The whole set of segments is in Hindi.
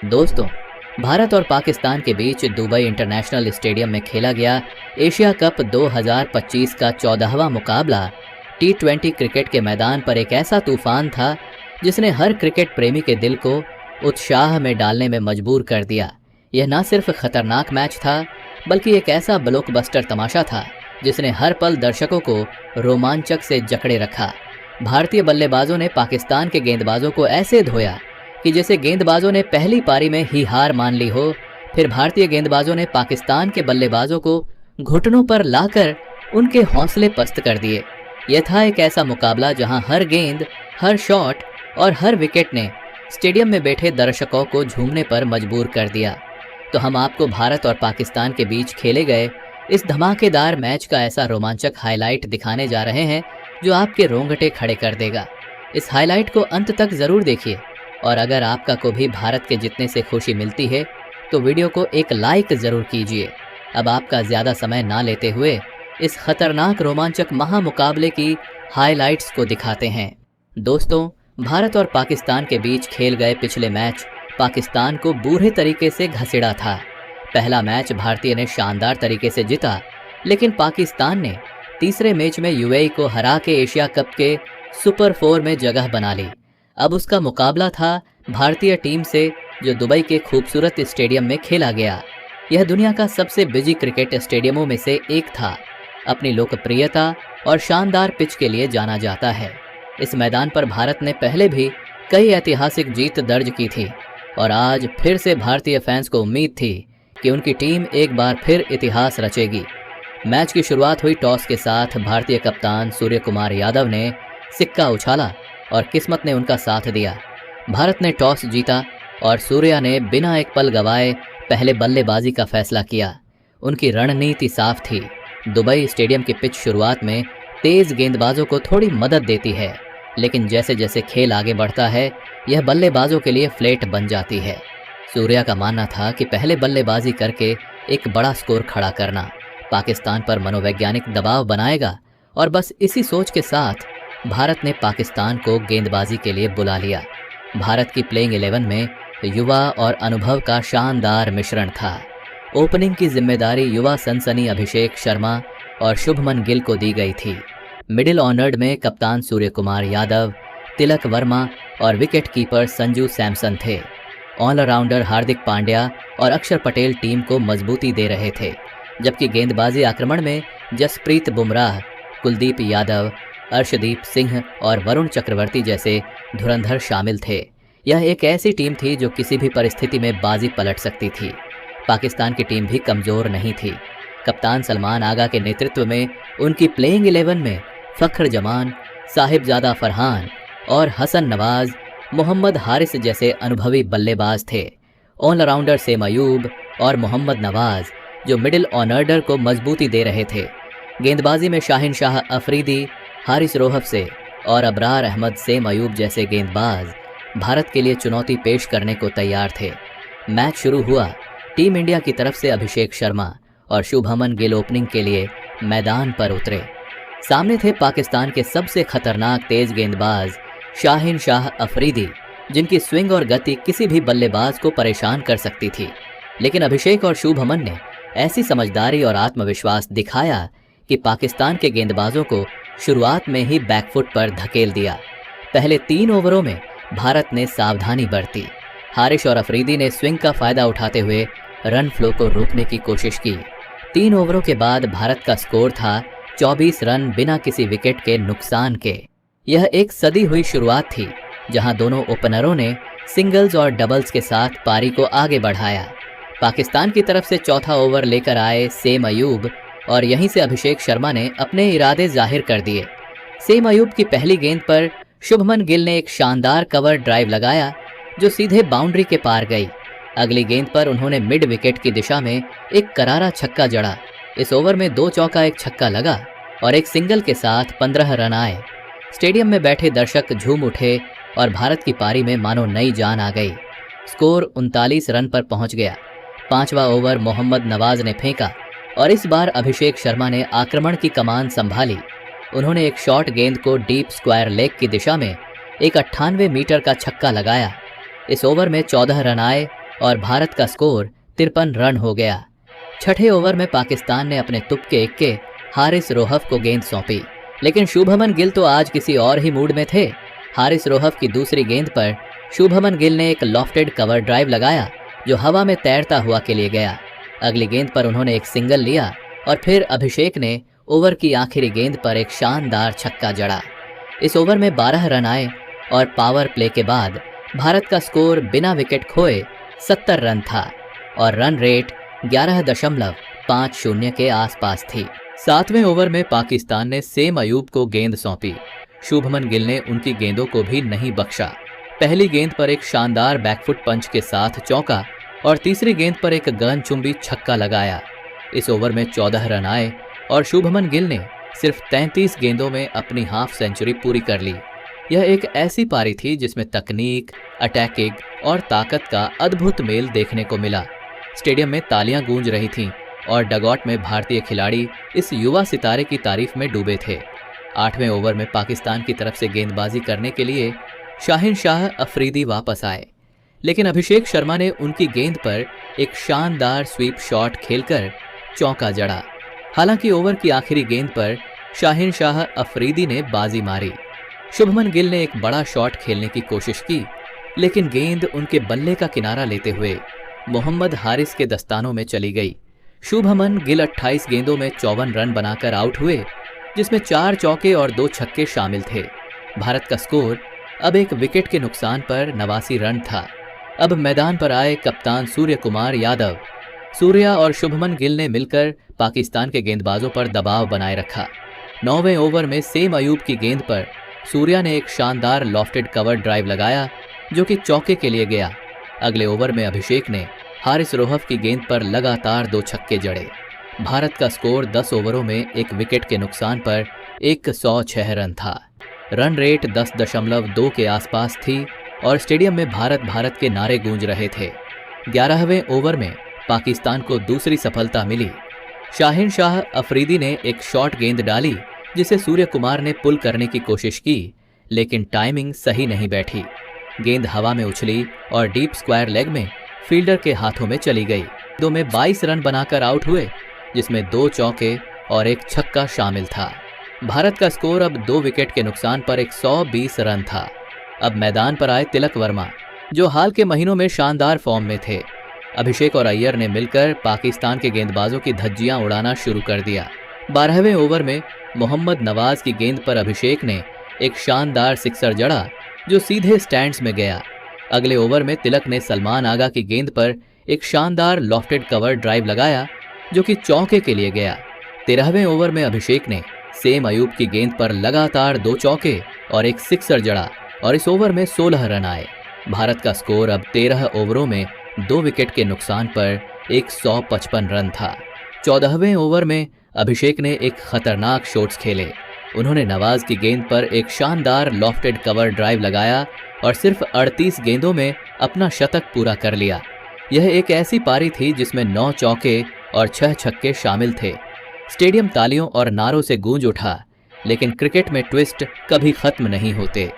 दोस्तों, भारत और पाकिस्तान के बीच दुबई इंटरनेशनल स्टेडियम में खेला गया एशिया कप 2025 का 14वां मुकाबला टी20 क्रिकेट के मैदान पर एक ऐसा तूफान था जिसने हर क्रिकेट प्रेमी के दिल को उत्साह में डालने में मजबूर कर दिया। यह न सिर्फ खतरनाक मैच था बल्कि एक ऐसा ब्लॉकबस्टर तमाशा था जिसने हर पल दर्शकों को रोमांचक से जकड़े रखा। भारतीय बल्लेबाजों ने पाकिस्तान के गेंदबाजों को ऐसे धोया कि जैसे गेंदबाजों ने पहली पारी में ही हार मान ली हो। फिर भारतीय गेंदबाजों ने पाकिस्तान के बल्लेबाजों को घुटनों पर लाकर उनके हौसले पस्त कर दिए। यह था एक ऐसा मुकाबला जहां हर गेंद, हर शॉट और हर विकेट ने स्टेडियम में बैठे दर्शकों को झूमने पर मजबूर कर दिया। तो हम आपको भारत और पाकिस्तान के बीच खेले गए इस धमाकेदार मैच का ऐसा रोमांचक हाईलाइट दिखाने जा रहे हैं जो आपके रोंगटे खड़े कर देगा। इस हाईलाइट को अंत तक जरूर देखिए और अगर आपका को भी भारत के जीतने से खुशी मिलती है तो वीडियो को एक लाइक जरूर कीजिए। अब आपका ज्यादा समय ना लेते हुए इस खतरनाक रोमांचक महामुकाबले की हाइलाइट्स को दिखाते हैं। दोस्तों, भारत और पाकिस्तान के बीच खेल गए पिछले मैच पाकिस्तान को बुरे तरीके से घसीड़ा था। पहला मैच भारतीय ने शानदार तरीके से जीता, लेकिन पाकिस्तान ने तीसरे मैच में यूएई को हरा के एशिया कप के सुपर 4 में जगह बना ली। अब उसका मुकाबला था भारतीय टीम से जो दुबई के खूबसूरत स्टेडियम में खेला गया। यह दुनिया का सबसे बिजी क्रिकेट स्टेडियमों में से एक था। अपनी लोकप्रियता और शानदार पिच के लिए जाना जाता है। इस मैदान पर भारत ने पहले भी कई ऐतिहासिक जीत दर्ज की थी और आज फिर से भारतीय फैंस को उम्मीद थी कि उनकी टीम एक बार फिर इतिहास रचेगी। मैच की शुरुआत हुई टॉस के साथ। भारतीय कप्तान सूर्य कुमार यादव ने सिक्का उछाला और किस्मत ने उनका साथ दिया। भारत ने टॉस जीता और सूर्या ने बिना एक पल गवाए पहले बल्लेबाजी का फैसला किया। उनकी रणनीति साफ थी। दुबई स्टेडियम की पिच शुरुआत में तेज गेंदबाजों को थोड़ी मदद देती है, लेकिन जैसे जैसे खेल आगे बढ़ता है यह बल्लेबाजों के लिए फ्लैट बन जाती है। सूर्या का मानना था कि पहले बल्लेबाजी करके एक बड़ा स्कोर खड़ा करना पाकिस्तान पर मनोवैज्ञानिक दबाव बनाएगा और बस इसी सोच के साथ भारत ने पाकिस्तान को गेंदबाजी के लिए बुला लिया। भारत की प्लेइंग 11 में युवा और अनुभव का शानदार मिश्रण था। ओपनिंग की जिम्मेदारी युवा सनसनी अभिषेक शर्मा और शुभमन गिल को दी गई थी। मिडिल ऑर्डर में कप्तान सूर्य कुमार यादव, तिलक वर्मा और विकेट कीपर संजू सैमसन थे। ऑलराउंडर हार्दिक पांड्या और अक्षर पटेल टीम को मजबूती दे रहे थे, जबकि गेंदबाजी आक्रमण में जसप्रीत बुमराह, कुलदीप यादव, अर्शदीप सिंह और वरुण चक्रवर्ती जैसे धुरंधर शामिल थे। यह एक ऐसी टीम थी जो किसी भी परिस्थिति में बाजी पलट सकती थी। पाकिस्तान की टीम भी कमजोर नहीं थी। कप्तान सलमान आगा के नेतृत्व में उनकी प्लेइंग 11 में फख्र जमान, साहिबजादा फरहान और हसन नवाज, मोहम्मद हारिस जैसे अनुभवी बल्लेबाज थे। ऑलराउंडर सेम अयूब और मोहम्मद नवाज जो मिडिल ऑर्डर को मजबूती दे रहे थे। गेंदबाजी में शाहिन शाह अफरीदी, हारिस रोहफ से और अबरार अहमद सेम अयूब जैसे गेंदबाज भारत के लिए चुनौती पेश करने को तैयार थे। मैच शुरू हुआ। टीम इंडिया की तरफ से अभिषेक शर्मा और शुभमन गिल ओपनिंग के लिए मैदान पर उतरे। सामने थे पाकिस्तान के सबसे खतरनाक तेज गेंदबाज शाहिन शाह अफरीदी, जिनकी स्विंग और गति किसी भी बल्लेबाज को परेशान कर सकती थी। लेकिन अभिषेक और शुभमन ने ऐसी समझदारी और आत्मविश्वास दिखाया कि पाकिस्तान के गेंदबाजों को शुरुआत में ही बैकफुट पर धकेल दिया। पहले 3 ओवरों में भारत ने सावधानी बरती। हारिस और अफरीदी ने स्विंग का फायदा उठाते हुए रन फ्लो को रोकने की कोशिश की। 3 ओवरों के बाद भारत का स्कोर था 24 रन बिना किसी विकेट के नुकसान के। यह एक सदी हुई शुरुआत थी जहां दोनों ओपनरों ने सिंगल्स और डबल्स के साथ पारी को आगे बढ़ाया। पाकिस्तान की तरफ से चौथा ओवर लेकर आए सेम अयूब और यहीं से अभिषेक शर्मा ने अपने इरादे जाहिर कर दिए। सेम अयूब की पहली गेंद पर शुभमन गिल ने एक शानदार कवर ड्राइव लगाया जो सीधे बाउंड्री के पार गई। अगली गेंद पर उन्होंने मिड विकेट की दिशा में एक करारा छक्का जड़ा। इस ओवर में 2 चौका 1 छक्का लगा और एक सिंगल के साथ 15 रन आए। स्टेडियम में बैठे दर्शक झूम उठे और भारत की पारी में मानो नई जान आ गई। स्कोर 39 रन पर पहुंच गया। 5वां ओवर मोहम्मद नवाज ने फेंका और इस बार अभिषेक शर्मा ने आक्रमण की कमान संभाली। उन्होंने एक शॉर्ट गेंद को डीप स्क्वायर लेग की दिशा में एक 98 मीटर का छक्का लगाया। इस ओवर में 14 रन आए और भारत का स्कोर 53 रन हो गया। छठे ओवर में पाकिस्तान ने अपने तुक्के इक्के हारिस रोहफ को गेंद सौंपी, लेकिन शुभमन गिल तो आज किसी और ही मूड में थे। हारिस रोहफ की दूसरी गेंद पर शुभमन गिल ने एक लॉफ्टेड कवर ड्राइव लगाया जो हवा में तैरता हुआ के लिए गया। अगली गेंद पर उन्होंने एक सिंगल लिया और फिर अभिषेक ने ओवर की आखिरी गेंद पर एक शानदार छक्का जड़ा। इस ओवर में 12 रन आए और पावर प्ले के बाद भारत का स्कोर बिना विकेट खोए 70 रन था और रन रेट 11.50 के आसपास थी। 7वें ओवर में पाकिस्तान ने सेम अयूब को गेंद सौंपी। शुभमन गिल ने उनकी गेंदों को भी नहीं बख्शा। पहली गेंद पर एक शानदार बैकफुट पंच के साथ चौका और तीसरी गेंद पर एक गगनचुंबी छक्का लगाया। इस ओवर में 14 रन आए और शुभमन गिल ने सिर्फ 33 गेंदों में अपनी हाफ सेंचुरी पूरी कर ली। यह एक ऐसी पारी थी जिसमें तकनीक, अटैकिंग और ताकत का अद्भुत मेल देखने को मिला। स्टेडियम में तालियां गूंज रही थीं और डगआउट में भारतीय खिलाड़ी इस युवा सितारे की तारीफ में डूबे थे। 8वें ओवर में पाकिस्तान की तरफ से गेंदबाजी करने के लिए शाहिन शाह अफरीदी वापस आए, लेकिन अभिषेक शर्मा ने उनकी गेंद पर एक शानदार स्वीप शॉट खेलकर चौका जड़ा। हालांकि ओवर की आखिरी गेंद पर शाहिन शाह अफरीदी ने बाजी मारी। शुभमन गिल ने एक बड़ा शॉट खेलने की कोशिश की, लेकिन गेंद उनके बल्ले का किनारा लेते हुए मोहम्मद हारिस के दस्तानों में चली गई। शुभमन गिल 28 गेंदों में 54 रन बनाकर आउट हुए, जिसमें 4 चौके और 2 छक्के शामिल थे। भारत का स्कोर अब एक विकेट के नुकसान पर 89 रन था। अब मैदान पर आए कप्तान सूर्य कुमार यादव। सूर्या और शुभमन गिल ने मिलकर पाकिस्तान के गेंदबाजों पर दबाव बनाए रखा। 9वें ओवर में सेम अयूब की गेंद पर सूर्या ने एक शानदार लॉफ्टेड कवर ड्राइव लगाया जो कि चौके के लिए गया। अगले ओवर में अभिषेक ने हारिस रोहफ की गेंद पर लगातार 2 छक्के जड़े। भारत का स्कोर 10 ओवरों में एक विकेट के नुकसान पर 106 रन था। रन रेट 10.2 के आसपास थी और स्टेडियम में भारत भारत के नारे गूंज रहे थे। 11वें ओवर में पाकिस्तान को दूसरी सफलता मिली। शाहिन शाह अफरीदी ने एक शॉर्ट गेंद डाली जिसे सूर्य कुमार ने पुल करने की कोशिश की, लेकिन टाइमिंग सही नहीं बैठी। गेंद हवा में उछली और डीप स्क्वायर लेग में फील्डर के हाथों में चली गई। 2 में 22 रन बनाकर आउट हुए, जिसमें 2 चौके और 1 छक्का शामिल था। भारत का स्कोर अब 2 विकेट के नुकसान पर 120 रन था। अब मैदान पर आए तिलक वर्मा, जो हाल के महीनों में शानदार फॉर्म में थे। अभिषेक और अय्यर ने मिलकर पाकिस्तान के गेंदबाजों की धज्जियां उड़ाना शुरू कर दिया। 12वें ओवर में मोहम्मद नवाज की गेंद पर अभिषेक ने एक शानदार सिक्सर जड़ा जो सीधे स्टैंड्स में गया। अगले ओवर में तिलक ने सलमान आगा की गेंद पर एक शानदार लॉफ्टेड कवर ड्राइव लगाया जो कि चौके के लिए गया। 13वें ओवर में अभिषेक ने सेम अयूब की गेंद पर लगातार 2 चौके और एक सिक्सर जड़ा और इस ओवर में 16 रन आए। भारत का स्कोर अब 13 ओवरों में 2 विकेट के नुकसान पर 155 रन था। 14वें ओवर में अभिषेक ने एक खतरनाक शॉट्स खेले। उन्होंने नवाज की गेंद पर एक शानदार लॉफ्टेड कवर ड्राइव लगाया और सिर्फ 38 गेंदों में अपना शतक पूरा कर लिया। यह एक ऐसी पारी थी जिसमें 9 चौके और 6 छक्के शामिल थे। स्टेडियम तालियों और नारों से गूंज उठा, लेकिन क्रिकेट में ट्विस्ट कभी खत्म नहीं होते।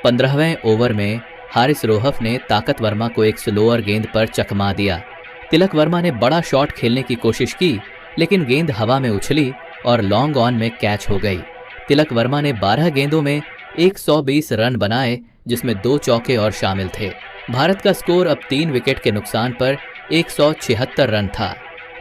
15वें ओवर में हारिस रोहफ ने ताकत वर्मा को एक स्लोअर गेंद पर चकमा दिया। तिलक वर्मा ने बड़ा शॉट खेलने की कोशिश की, लेकिन गेंद हवा में उछली और लॉन्ग ऑन में कैच हो गई। तिलक वर्मा ने 12 गेंदों में 120 रन बनाए, जिसमें 2 चौके और शामिल थे। भारत का स्कोर अब 3 विकेट के नुकसान पर 176 रन था।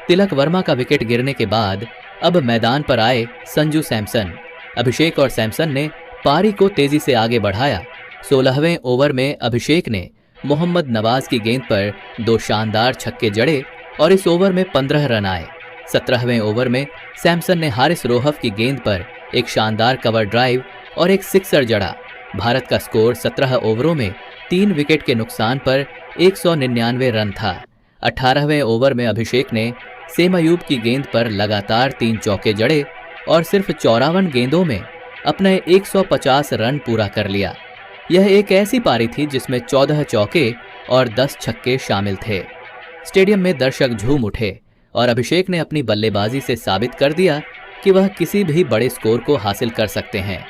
तिलक वर्मा का विकेट गिरने के बाद अब मैदान पर आए संजू सैमसन। अभिषेक और सैमसन ने पारी को तेजी से आगे बढ़ाया। 16वें ओवर में अभिषेक ने मोहम्मद नवाज की गेंद पर 2 शानदार छक्के जड़े और इस ओवर में 15 रन आए। 17वें ओवर में सैमसन ने हारिस रोहफ की गेंद पर एक शानदार कवर ड्राइव और एक सिक्सर जड़ा। भारत का स्कोर 17 ओवरों में 3 विकेट के नुकसान पर 199 रन था। 18वें ओवर में अभिषेक ने सेम अयूब की गेंद पर लगातार 3 चौके जड़े और सिर्फ 54 गेंदों में अपने 150 रन पूरा कर लिया। यह एक ऐसी पारी थी जिसमें 14 चौके और 10 छक्के शामिल थे। स्टेडियम में दर्शक झूम उठे और अभिषेक ने अपनी बल्लेबाजी से साबित कर दिया कि वह किसी भी बड़े स्कोर को हासिल कर सकते हैं।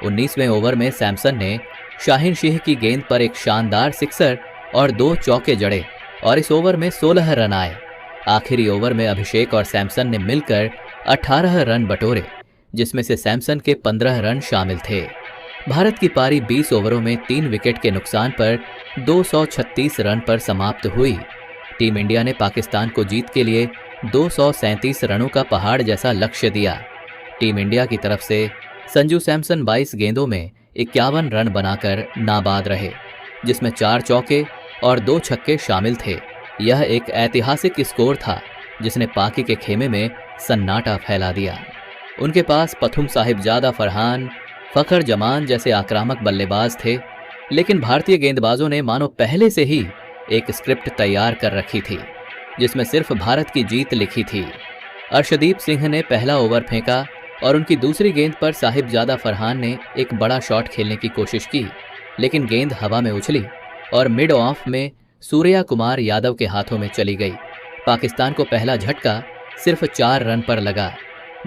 19वें ओवर में सैमसन ने शाहिन शाह की गेंद पर एक शानदार सिक्सर और 2 चौके जड़े और इस ओवर में 16 रन आए। आखिरी ओवर में अभिषेक और सैमसन ने मिलकर 18 रन बटोरे, जिसमें से सैमसन के 15 रन शामिल थे। भारत की पारी 20 ओवरों में 3 विकेट के नुकसान पर 236 रन पर समाप्त हुई। टीम इंडिया ने पाकिस्तान को जीत के लिए 237 रनों का पहाड़ जैसा लक्ष्य दिया। टीम इंडिया की तरफ से संजू सैमसन 22 गेंदों में 51 रन बनाकर नाबाद रहे, जिसमें 4 चौके और 2 छक्के शामिल थे। यह एक ऐतिहासिक स्कोर था जिसने पाकि के खेमे में सन्नाटा फैला दिया। उनके पास पथुम साहिबजादा फरहान, फखर जमान जैसे आक्रामक बल्लेबाज थे, लेकिन भारतीय गेंदबाजों ने मानो पहले से ही एक स्क्रिप्ट तैयार कर रखी थी जिसमें सिर्फ भारत की जीत लिखी थी। अर्शदीप सिंह ने पहला ओवर फेंका और उनकी दूसरी गेंद पर साहिबजादा फरहान ने एक बड़ा शॉट खेलने की कोशिश की, लेकिन गेंद हवा में उछली और मिड ऑफ में सूर्या कुमार यादव के हाथों में चली गई। पाकिस्तान को पहला झटका सिर्फ 4 रन पर लगा।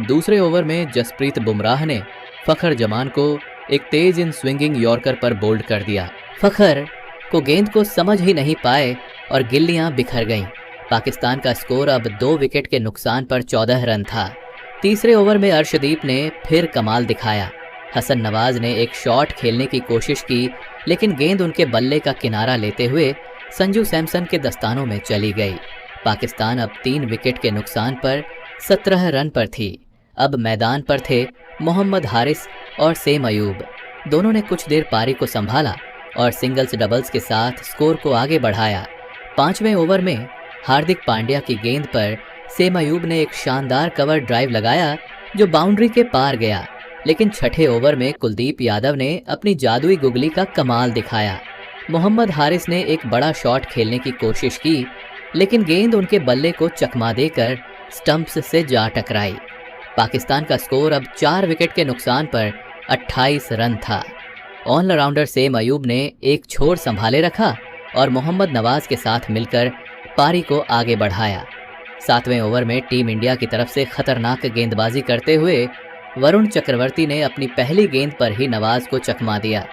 दूसरे ओवर में जसप्रीत बुमराह ने फखर जमान को एक तेज इन स्विंगिंग यॉर्कर पर बोल्ड कर दिया। फखर को गेंद को समझ ही नहीं पाए और गिल्लियां बिखर गईं। पाकिस्तान का स्कोर अब 2 विकेट के नुकसान पर 14 रन था। तीसरे ओवर में अर्शदीप ने फिर कमाल दिखाया। हसन नवाज ने एक शॉट खेलने की कोशिश की, लेकिन गेंद उनके बल्ले का किनारा लेते हुए संजू सैमसन के दस्तानों में चली गई। पाकिस्तान अब 3 विकेट के नुकसान पर 17 रन पर थी। अब मैदान पर थे मोहम्मद हारिस और सेम अयूब। दोनों ने कुछ देर पारी को संभाला और सिंगल्स डबल्स के साथ स्कोर को आगे बढ़ाया। 5वें ओवर में हार्दिक पांड्या की गेंद पर सेम अयूब ने एक शानदार कवर ड्राइव लगाया जो बाउंड्री के पार गया, लेकिन छठे ओवर में कुलदीप यादव ने अपनी जादुई गुगली का कमाल दिखाया। मोहम्मद हारिस ने एक बड़ा शॉट खेलने की कोशिश की, लेकिन गेंद उनके बल्ले को चकमा देकर स्टंप्स से जा टकराई। पाकिस्तान का स्कोर अब 4 विकेट के नुकसान पर 28 रन था। ऑलराउंडर सेम अयूब ने एक छोर संभाले रखा और मोहम्मद नवाज के साथ मिलकर पारी को आगे बढ़ाया। 7वें ओवर में टीम इंडिया की तरफ से खतरनाक गेंदबाजी करते हुए वरुण चक्रवर्ती ने अपनी पहली गेंद पर ही नवाज को चकमा दिया।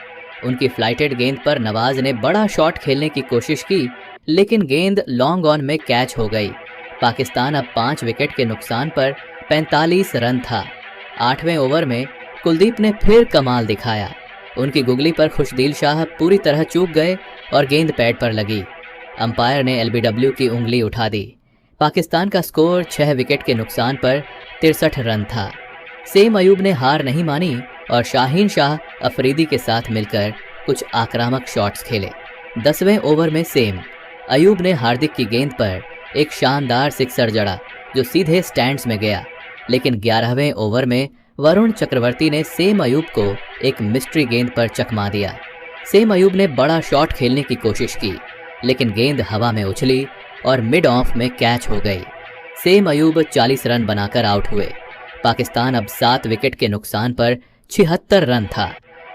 उनकी फ्लाइटेड गेंद पर नवाज ने बड़ा शॉट खेलने की कोशिश की, लेकिन गेंद लॉन्ग ऑन में कैच हो गई। पाकिस्तान अब 5 विकेट के नुकसान पर 45 रन था। 8वें ओवर में कुलदीप ने फिर कमाल दिखाया। उनकी गुगली पर खुशदिल शाह पूरी तरह चूक गए और गेंद पैड पर लगी। अंपायर ने एलबीडब्ल्यू की उंगली उठा दी। पाकिस्तान का स्कोर 6 विकेट के नुकसान पर 63 रन था। सेम अयूब ने हार नहीं मानी और शाहीन शाह अफरीदी के साथ मिलकर कुछ आक्रामक शॉट्स खेले। 10वें ओवर में सेम अयूब ने हार्दिक की गेंद पर एक शानदार सिक्सर जड़ा जो सीधे स्टैंड्स में गया, लेकिन 11वें ओवर में वरुण चक्रवर्ती ने सेम अयूब को एक मिस्ट्री गेंद पर चकमा दिया। सेम अयूब ने बड़ा शॉट खेलने की कोशिश की, लेकिन गेंद हवा में उछली और मिड ऑफ में कैच हो गई। सेम अयूब 40 रन बनाकर आउट हुए। पाकिस्तान अब 7 विकेट के नुकसान पर 76 रन था।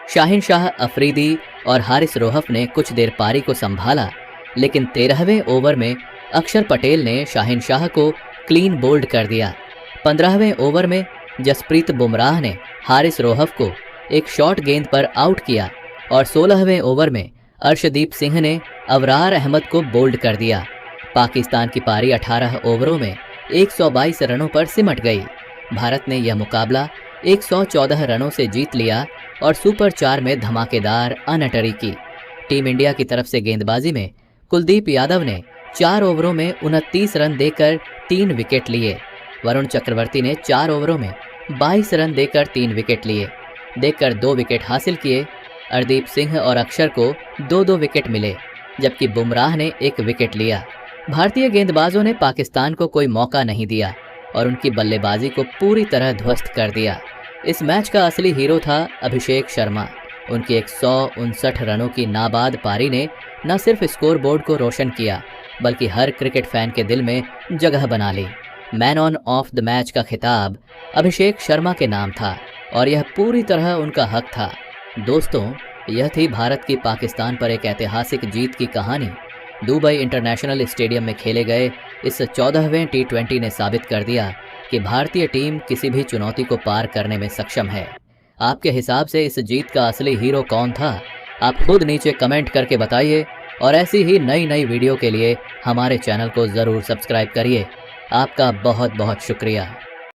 शाहीन शाह अफरीदी और हारिस रोहफ ने कुछ देर पारी को संभाला, लेकिन 13वें ओवर में अक्षर पटेल ने शाहीन शाह को क्लीन बोल्ड कर दिया। 15वें ओवर में जसप्रीत बुमराह ने हारिस रोहफ को एक शॉर्ट गेंद पर आउट किया और 16वें ओवर में अर्शदीप सिंह ने अवरार अहमद को बोल्ड कर दिया। पाकिस्तान की पारी 18 ओवरों में 122 रनों पर सिमट गई। भारत ने यह मुकाबला 114 रनों से जीत लिया और सुपर 4 में धमाकेदार अनअटरी की। टीम इंडिया की तरफ से गेंदबाजी में कुलदीप यादव ने 4 ओवरों में 29 रन देकर 3 विकेट लिए। वरुण चक्रवर्ती ने 4 ओवरों में 22 रन देकर 3 विकेट लिए। देखकर 2 विकेट हासिल किए। अर्दीप सिंह और अक्षर को 2-2 विकेट मिले, जबकि बुमराह ने 1 विकेट लिया। भारतीय गेंदबाजों ने पाकिस्तान को कोई मौका नहीं दिया और उनकी बल्लेबाजी को पूरी तरह ध्वस्त कर दिया। इस मैच का असली हीरो था अभिषेक शर्मा। उनकी 159 रनों की नाबाद पारी ने न सिर्फ स्कोरबोर्ड को रोशन किया, बल्कि हर क्रिकेट फैन के दिल में जगह बना ली। Man on of the match का खिताब अभिषेक शर्मा के नाम था और यह पूरी तरह उनका हक था। दोस्तों, यह थी भारत की पाकिस्तान पर एक ऐतिहासिक जीत की कहानी। दुबई इंटरनेशनल स्टेडियम में खेले गए इस 14वें T20 ने साबित कर दिया कि भारतीय टीम किसी भी चुनौती को पार करने में सक्षम है। आपके हिसाब से इस जीत का असली हीरो कौन था? आप खुद नीचे कमेंट करके बताइए और ऐसी ही नई नई वीडियो के लिए हमारे चैनल को ज़रूर सब्सक्राइब करिए। आपका बहुत बहुत शुक्रिया।